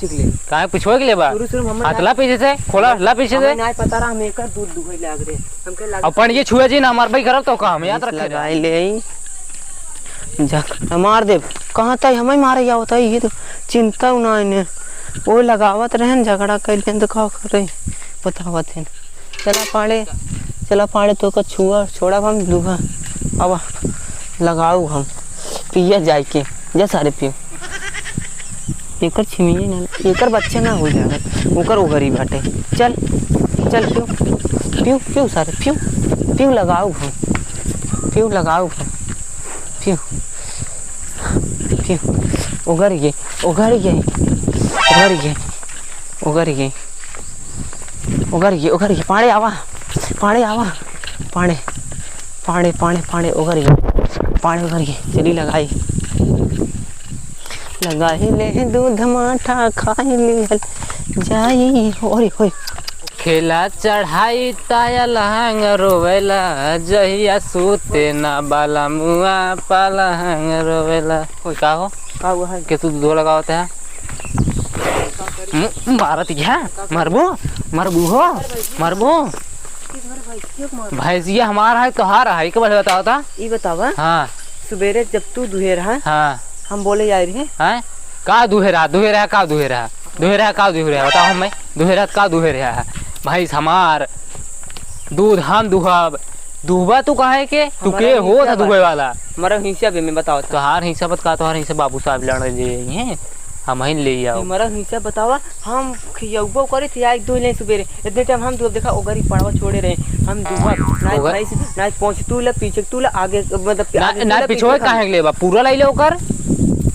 पीछे के लिए काहे पिछुआ के लिए बा शुरू हम हाथला पीछे से खोला हला पीछे से नहीं पता रहा हम एकर दूध दुहे लाग रे हमके लाग अपन ये छुए जी ना हमार भाई करब तो का हम याद रखे लगाई ले जा मार दे कहां तक हमें मारे या होता ये तो चिंता ना इने वो लगावत रहन झगड़ा कैले तो का करे बतावत है चला पाड़े तो का छुआ छोड़ा हम दुहा अब लगाऊ हम पिया जाए के जा सारे पियो एकर छिमिए ना एकर बच्चे ना हो जाएगा ओकर ओगरी बाटे चल चल पियो पियो पियो सारे पियो पियो लगाऊ हम पियो लगाऊ हम पियो पियो ओगर गए ओगर गए ओगर गए ओगर गए ओगर गए ओगर गए पाड़े आवा पाड़े आवा पाड़े पाड़े पाड़े पाड़े ओगर गए पाड़े ओगर गए चली लगाई लगाई ले दूध माठा खाई ले जाई ओरे होय खेला चढ़ाई ताया लहंग रोवेला जहिया सूते ना बाला मुआ पाला हंग रोवेला कोई का हो है के तू दूध लगावत है मारत क्या मरबो मरबू हो मरबो भैंसिया हमारा है तोहार है के बारे बताओ ता ई बतावा हां सवेरे जब तू दुहे रहा हां हम बोले यार हैं का दुहेरा का दुहेरा का दुहेरा बताओ हम दुहेरा का दुहेरा है भाई हमार दूध हम दुहब दुहबा तू कहे के तू के हो था दुहे वाला मरा हिस्सा भी मैं बताओ तोहार हिस्सा बत का तोहार हिस्सा बाबू साहब लड़ लिए हैं हम ही ले आओ मरा हिस्सा बतावा हम खियौबो करे थे एक दो ले सवेरे इतने टाइम हम दो देखा ओगरी पड़वा छोड़े रहे हम दुहा ना भाई ना पहुंच तू ले पीछे तू ले आगे मतलब ना पीछे काहे के ले बा पूरा लाई ले ओकर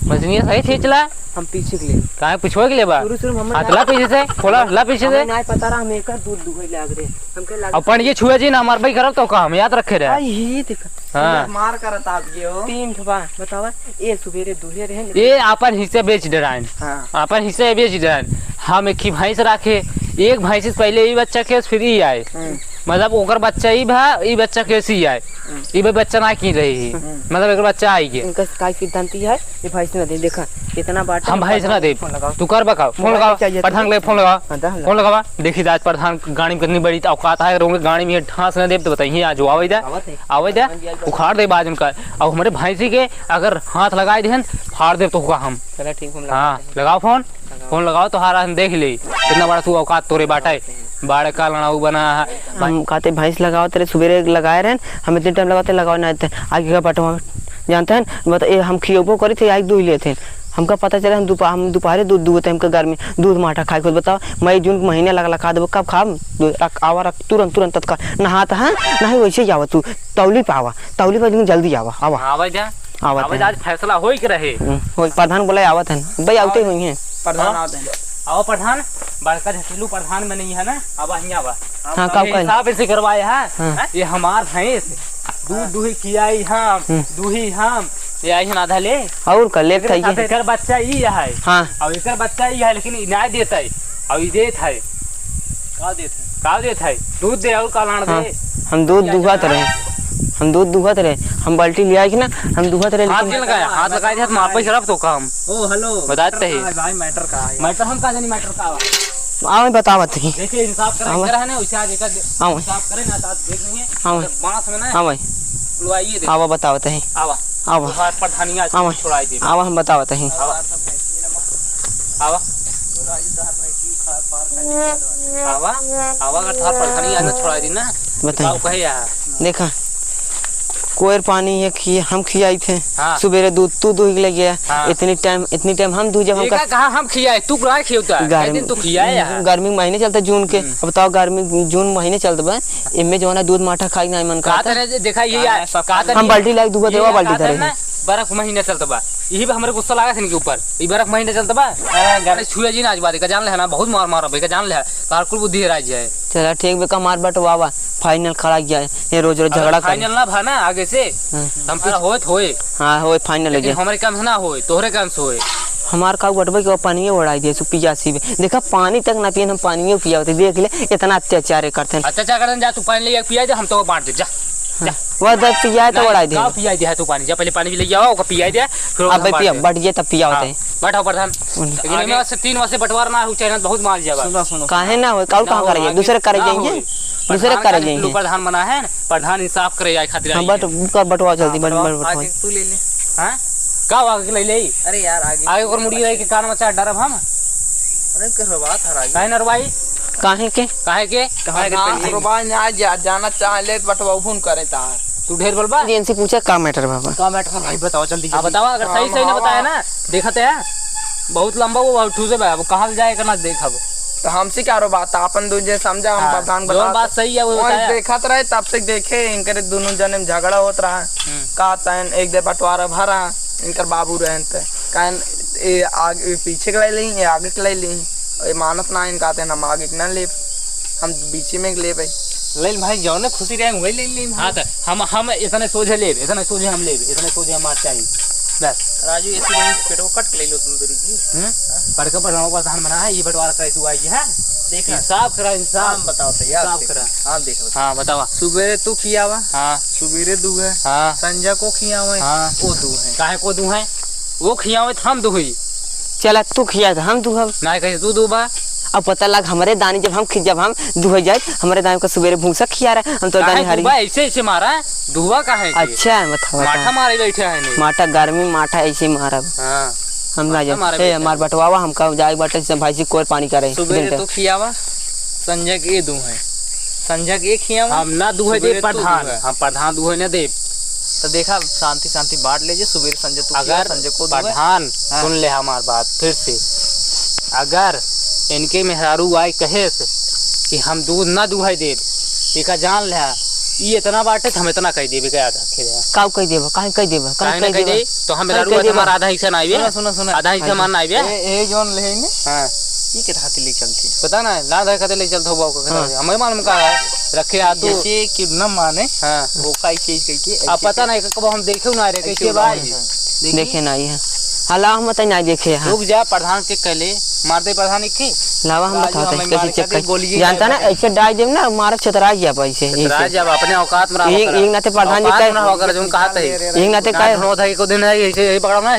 मजनिया सही खींचला हम पीछे के लिए काहे पिछुआ के लिए बा शुरू हम हाथला पीछे से खोला हला पीछे से नहीं पता रहा हम एकर दूध दुहे लाग रे हमके लाग अपन ये छुए जी ना हमार भाई करब तो का हम याद रखे रहे ये देख हां मार करत आप ये हो तीन ठबा बतावा ए सवेरे दुहे रहे ये अपन हिस्से बेच डराइन हां अपन हिस्से बेच डराइन हम एक ही भैंस रखे एक भैंस से पहले ये बच्चा के फ्री आए मतलब ओकर बच्चा ही भा ई बच्चा कैसी आए ई बच्चा ना की रही मतलब एक बच्चा आई के इनका काय सिद्धांत है ये भैंस ना दे देखा इतना बाटा हम भैंस ना दे तू कर बकाओ फोन लगाओ प्रधान ले फोन लगा फोन लगावा देखी आज प्रधान गाड़ी में कितनी बड़ी औकात है रोंगे गाड़ी में ठास ना दे तो बताइए आज आवे दे उखाड़ दे बाज उनका और हमारे भैंसी के अगर हाथ लगाए देन फाड़ दे तो होगा हम चला ठीक हम हां लगाओ फोन लगाओ तो हारा हम देख ले कितना बड़ा तू औकात तोरे बाटा है बाड़े का लड़ाऊ बना हम कहते भैंस लगाओ तेरे सवेरे लगाए रहे हम इतने टाइम लगाते लगाओ ना आगे का पटवा जानते हैं मतलब ये हम खियोबो करे थे आज दूध लेते हमका पता चला हम दोपहर दूध दुहते हमका घर में दूध माठा खाए खुद बताओ मई जून महीने लगा देबो कब खाम आवा रख तुरंत तत्काल नहाता है नहीं वैसे जावा तू तौली पे जल्दी आवा जा आज फैसला होई के रहे प्रधान बोला आवत है भाई आते हुई है प्रधान आवत है आओ प्रधान बड़का झसलू प्रधान में नहीं है ना अब यहीं आवा हां कब हिसाब से करवाए है ये हमार भैंस दूध दुही खियाई हम दुही हम ये आई आधा ले और कर ले था ये एकर बच्चा ही है हां और एकर बच्चा ही है लेकिन इनाय देता है और ये देत है का देत है दूध दे और कालाण दे हम दूध दुहत रहे हम बाल्टी ले आई कि ना हम दुहत रहे हाथ लगाया थे मार पे शराब तो काम ओ हेलो बताते हैं भाई मैटर का है मैटर हम का जानी मैटर का आओ बतावत ही देखिए हिसाब करें है ना वैसे आज एक आओ हिसाब करें ना तो देख लेंगे आओ बांस में ना हां भाई लुआइए दे आवा बतावत है आवा हाथ पर धनिया छुड़ाई दे आवा हम बतावत है आवा आवा का थार पर धनिया ना छुड़ाई दी ना बताओ कहे यार देखा कोयर पानी ये हम खियाई थे सवेरे दूध तू दूध ले गया इतनी टाइम हम दूध जब हम कहा हम खियाए तू कहां खियोता है दिन तू खियाए यार गर्मी महीने चलता जून के अब बताओ गर्मी जून महीने चलता बा इनमें जो ना दूध माठा खाई ना मन का देखा ये हम बाल्टी लाइक दूध देवा बाल्टी धरे बर्फ महीने चलता बा यही पे हमारे गुस्सा लगा थे इनके ऊपर ये बर्फ महीने चलता बा गाने छुए जी ना आज बात का जान ले ना बहुत मार भाई का जान ले तार कुल बुद्धि राज है चला ठीक बे का मार बटवावा फाइनल खड़ा गया ये रोज झगड़ा फाइनल ना भा ना आगे से हम होए हां होए फाइनल है हमारे काम ना होए तोहरे काम से होए हमार का बटबे के पानी उड़ाई दे सु पियासी देखा पानी तक ना पिए हम पानी पियाते देख ले इतना अत्याचार करते हैं अत्याचार करते जा तू पानी ले पिया जा हम तो बांट दे जा वो दे पिया तो उड़ा दे। का पिया दे तू पानी, जा पहले पानी ले जाओ, का पिया दे फिर अब पिया बढ़ गया तब पिया होते हैं। बैठो प्रधान, लेकिन में से 3 वर्ष बंटवारा ना हो चाहिए, बहुत माल जाएगा। सुनो सुनो काहे ना हो, कौन कहां करेंगे, दूसरे करे जाएंगे, दूसरे करे जाएंगे। प्रधान बना है, प्रधान इंसाफ करे जाए खातिर। हां बटवा जल्दी बटवा। आगे तू ले ले। हां का आगे ले ले। अरे यार आगे आगे और मुड़ी रही के कान में चार डरब हम। अरे करवा था राजू काहे नरवाई, काहे के काहे के करवा ना जाना चाहे बटवा फोन करे तार। तू ढेर बोलबा। इनसे पूछा का मैटर बाबा, का मैटर भाई बताओ जल्दी। हां बताओ, अगर सही सही ना बताया ना देखते हैं बहुत लंबा वो ठूसे बा, वो कहां जाए करना देखब। तो हमसे क्या रो बात अपन दूजे समझा, हम प्रधान जो बात सही है वो बताया। देखत रहे तब तक देखे इनके दोनों जने में झगड़ा होत रहा। का तन एक दे बंटवारा भरा इनकर बाबू रहन ते कान ए आगे पीछे के ले ली, आगे के ले ली, ए मानत ना इनका ते हम आगे ना ले, हम बीच में ले भाई ले भाई जाओ ना, खुशी रहे वही ले ले। हां तो हम इतने सोझे ले, इतने सोझे हम ले, इतने सोझे हम चाहिए बस। राजू ऐसे वही पेटो कट के ले लो तुम दूरी जी। पढ़कर पढ़ाओ प्रधान बना है, ये बंटवारा करे तू आई है, देख इंसाफ करा, इंसाफ बताओ तो यार इंसाफ करा। हां देख हां बतावा। सुबह तू किया हुआ, हां सुबेरे दू है, हां संजय को खिया हुआ, हां वो दू है। काहे को दू है, वो खियावे हम दुही चला तू खिया था हम दुहब। ना कहे तू दूबा। अब पता लग हमारे दानी जब हम दुह जाए हमारे दानी को सवेरे भूसा खिया रहे हम तो दानी हरी ऐसे ऐसे मारा है दुआ का है। अच्छा बताओ, माठा मारे बैठे हैं, माठा गर्मी माठा ऐसे मारा। हां हम ना जाए हमार बटवावा हम का जाए बटे से भाई जी कोई पानी करे। सुबह तो खियावा संजय के दू है, संजय के खियावा हम ना दुहे दे प्रधान, हम प्रधान दुहे न दे। तो देखा शांति शांति बांट लीजिए, सुबह संजय तो अगर संजय को प्रधान सुन ले हमार बात फिर से, अगर इनके मेहरारू आई कहे से कि हम दूध ना दुहाई दे, एका जान ले ये इतना बाटे हम इतना कह देबे क्या था का कह देबो काहे कह देबो काहे कह दे तो हम मेहरारू हमारा आधा हिस्सा ना आइबे। सुनो आधा हिस्सा मान ना आइबे। ए जोन ले ने हां ये के खातिर ले चलती पता ना ला दे खातिर ले चलत हो बाऊ का हमें मालूम का है रखे आ तो जैसे कि न माने। हां वो काई चीज कह के अब पता नहीं कब हम देखे ना रे कैसे भाई देखे ना ये हला हम मत नहीं देखे। हां रुक जा प्रधान के कहले मार दे प्रधान के लावा हम बताते हैं कैसे चेक कर जानता ना ऐसे डाल देम ना मार छतरा गया पैसे छतरा जब अपने औकात में एक नाते प्रधान जी का होकर जो कहा था एक नाते का नो था को दिन है ऐसे पकड़ा ना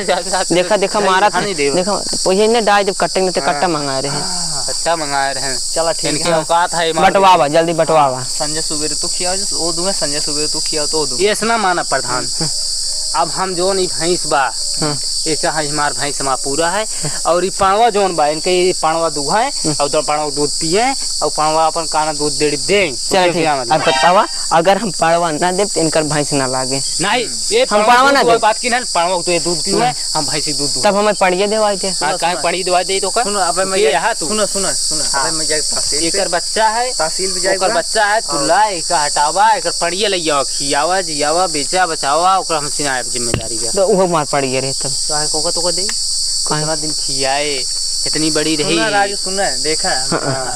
देखा देखा मारा था देखा पैसे ने डाल जब कट्टे में कट्टा मंगा रहे हैं कट्टा मंगा रहे हैं। चला ठीक इनकी औकात है बटवावा जल्दी बटवावा। संजय सुबेरे तो किया वो दूं संजय सुबेरे तो किया तो दू ये ना माना प्रधान। अब हम जो नहीं भैंस बा ऐसा है हमार भैंस हमारा पूरा है और ये पाणवा जोन बा इनके पाणवा दूहा है और तो पाणवा दूध पिए और पाणवा अपन काना दूध दे चल ठीक। अब बतावा अगर हम पाणवा ना दे तो इनकर भैंस ना लागे नहीं ये हम पाणवा ना दे बात की ना पाणवा तो ये दूध पीए हम भैंस दूध तब हमें पड़िए देवाई दे। हां काहे पड़ी दवा दे तो का सुनो अब मैं यहां तू सुनो सुनो सुनो अब मैं जाए तहसील एकर बच्चा है तहसील में जाए ओकर बच्चा है तुला एका हटावा एकर पड़िए ले जाओ खियावा जियावा बेचा बचावा ओकर हम सिना जिम्मेदारी बा तो वो मार पड़िए रे तब काहे को तो दे कितना दिन खियाए इतनी बड़ी रही। सुना राजू सुना देखा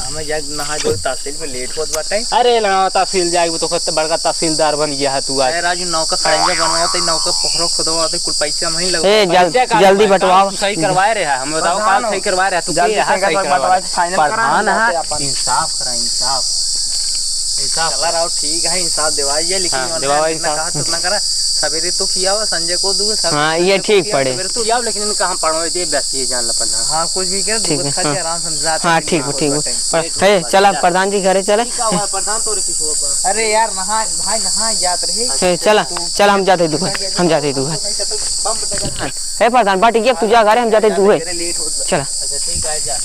हमें जाए नहा जो तहसील में लेट होत बाटे। अरे लगा तहसील जाए तो खत बड़का तहसीलदार बन गया है तू आज। राजू नौका खड़ंजा बनवाते नौका पोखरो खोदवाते कुल पैसा नहीं लगा ए जल्दी बटवाओ सही करवाए रहे हम बताओ काम सही करवा रहे तू के यहां सही करवा प्रधान है इंसाफ करा इंसाफ इंसाफ चला रहा ठीक है इंसाफ दिवाई लेकिन दिवाई इंसाफ कितना करा सवेरे तो किया हुआ संजय को दूं सब। हां ये ठीक पड़े तो यार लेकिन इनका हम पढ़वाए दे बस ये जान ल प्रधान। हां कुछ भी कर दूध खा के आराम समझाते। हां ठीक है चला प्रधान जी घरे चले प्रधान तो रे अरे यार नहा भाई नहा जात रहे चला चल हम जाते दुकान हम जाते दुकान हे प्रधान बाटी के तू जा घरे हम जाते दुहे चला। अच्छा ठीक है जा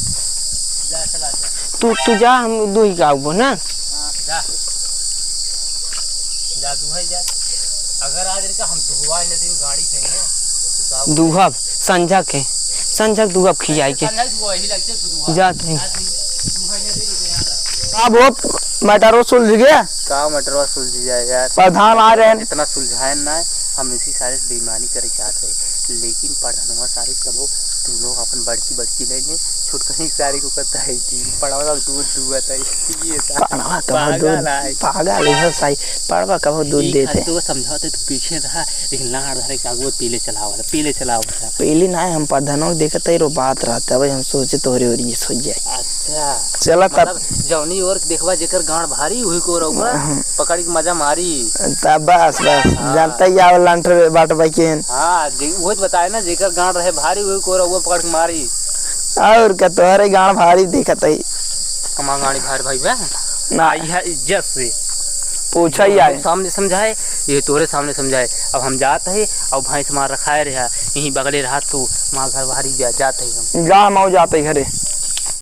जा चला जा तू जा हम दुही का आबो ना जा जा दुहे जा अगर आज इनका हम दुहवाई न दिन गाड़ी से है दुहब संझा दुहब खियाई के जाते हैं। अब वो मटरो सुलझ गया का मटरवा सुलझ जाए यार प्रधान आ रहे हैं इतना सुलझाए ना हम इसी सारे बेईमानी करे चाहते हैं लेकिन प्रधानवा सारी कबो तू लोग अपन बड़की बड़की ले ले छोट कहीं सारी को करता है जी पड़वा दूध दुआत है ये पड़वा कब दूध पागल है सही पड़वा कब दूध देते तो समझाते तो पीछे रहा लेकिन लाड़ धरे का वो पीले चलावा पहले ना हम प्रधानों देखते रो बात रहता है हम सोचे तोरे और ये सो जाए अच्छा चला तब जौनी और देखवा जेकर गांड भारी हुई को रहुआ पकड़ के मजा मारी तब बस जानता ही आव लंटर बाट बाकेन हां वो बताए ना जेकर गांड रहे भारी हुई को रहुआ पकड़ के मारी और क्या तोरे गांड भारी देखत है कमा गाड़ी भारी भाई बे ना आई है इज्जत से पूछा ही आए सामने समझाए ये तोरे सामने समझाए अब हम जाते हैं और भैंस मार रखा है रहा यहीं बगले रहा तू माँ घर बाहरी जाते हैं हम जा मऊ जाते घरे